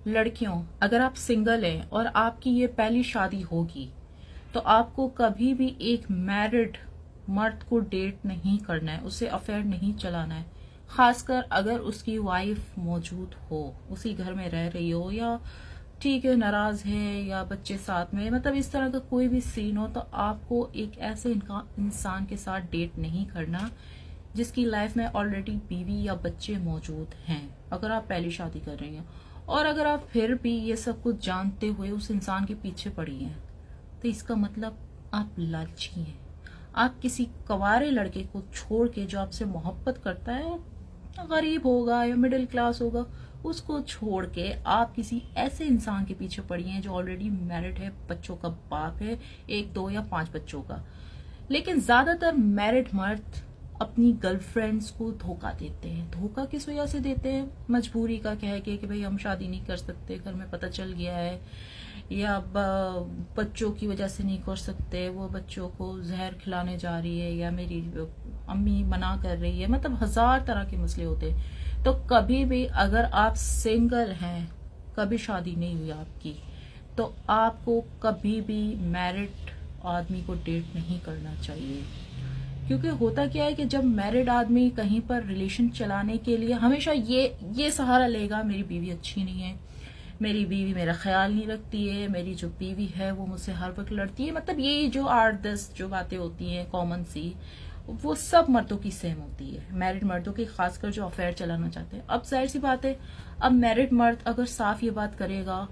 लड़कियों, अगर आप सिंगल हैं और आपकी ये पहली शादी होगी तो आपको कभी भी एक मैरिड मर्द को डेट नहीं करना है, उससे अफेयर नहीं चलाना है। खासकर अगर उसकी वाइफ मौजूद हो, उसी घर में रह रही हो, या ठीक है नाराज है या बच्चे साथ में, मतलब इस तरह का कोई भी सीन हो, तो आपको एक ऐसे इंसान के साथ डेट नहीं करना जिसकी लाइफ में ऑलरेडी बीवी या बच्चे मौजूद हैं, अगर आप पहली शादी कर रही हैं। और अगर आप फिर भी ये सब कुछ जानते हुए उस इंसान के पीछे पड़ी हैं तो इसका मतलब आप लालची हैं। आप किसी कवारे लड़के को छोड़ के जो आपसे मोहब्बत करता है, गरीब होगा या मिडिल क्लास होगा, उसको छोड़ के आप किसी ऐसे इंसान के पीछे पड़ी हैं जो ऑलरेडी मैरिड है, बच्चों का बाप है, 1, 2 या 5 बच्चों का। लेकिन ज्यादातर मैरिड मर्द अपनी गर्लफ्रेंड्स को धोखा देते हैं। धोखा किस वजह से देते हैं? मजबूरी का कह के कि भाई हम शादी नहीं कर सकते, घर में पता चल गया है, या बच्चों की वजह से नहीं कर सकते, वो बच्चों को जहर खिलाने जा रही है, या मेरी अम्मी मना कर रही है, मतलब 1000 तरह के मसले होते हैं। तो कभी भी अगर आप सिंगल हैं, कभी शादी नहीं हुई आपकी, तो आपको कभी भी मैरिड आदमी को डेट नहीं करना चाहिए। क्योंकि होता क्या है कि जब मैरिड आदमी कहीं पर रिलेशन चलाने के लिए हमेशा ये सहारा लेगा, मेरी बीवी अच्छी नहीं है, मेरी बीवी मेरा ख्याल नहीं रखती है, मेरी जो बीवी है वो मुझसे हर वक्त लड़ती है, मतलब ये जो 8-10 जो बातें होती हैं कॉमन सी, वो सब मर्दों की सेम होती है, मैरिड मर्दों की, खासकर जो अफेयर चलाना चाहते हैं। अब जाहिर सी बात है, अब मैरिड मर्द अगर साफ ये बात करेगा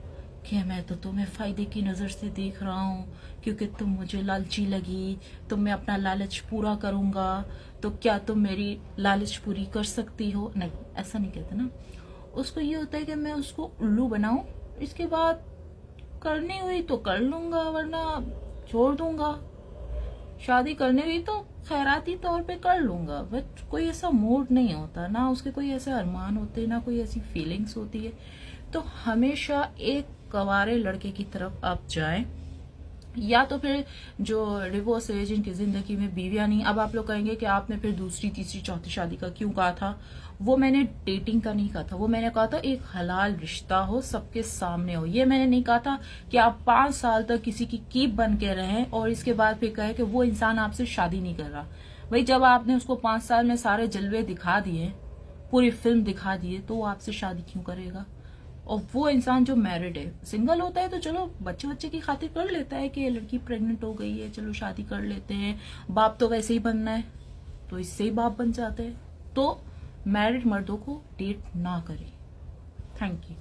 कि मैं तो तुम्हें फायदे की नजर से देख रहा हूँ, क्योंकि तुम मुझे लालची लगी, तो मैं अपना लालच पूरा करूंगा, तो क्या तुम मेरी लालच पूरी कर सकती हो? नहीं, ऐसा नहीं कहते ना। उसको ये होता है कि मैं उसको उल्लू बनाऊं, इसके बाद करनी हुई तो कर लूंगा, वरना छोड़ दूंगा। शादी करनी हुई तो खैराती तौर पे कर लूंगा, बट कोई ऐसा मूड नहीं होता ना, उसके कोई ऐसे अरमान होते ना, कोई ऐसी फीलिंग्स होती है। तो हमेशा एक कवारे लड़के की तरफ आप जाएं, या तो फिर जो डिवोर्स है, जिनकी जिंदगी में बीवियां नहीं। अब आप लोग कहेंगे कि आपने फिर दूसरी, तीसरी, चौथी शादी का क्यों कहा था? वो मैंने डेटिंग का नहीं कहा था, वो मैंने कहा था एक हलाल रिश्ता हो, सबके सामने हो। ये मैंने नहीं कहा था कि आप 5 साल तक किसी की कीप बन के रहें और इसके बाद फिर कहे कि वो इंसान आपसे शादी नहीं कर रहा। भाई जब आपने उसको 5 साल में सारे जलवे दिखा दिए, पूरी फिल्म दिखा दिए, तो वो आपसे शादी क्यों करेगा? और वो इंसान जो मैरिड है, सिंगल होता है तो चलो बच्चे की खातिर कर लेता है कि लड़की प्रेग्नेंट हो गई है, चलो शादी कर लेते हैं, बाप तो वैसे ही बनना है, तो इससे ही बाप बन जाते हैं। तो मैरिड मर्दों को डेट ना करें। Thank you.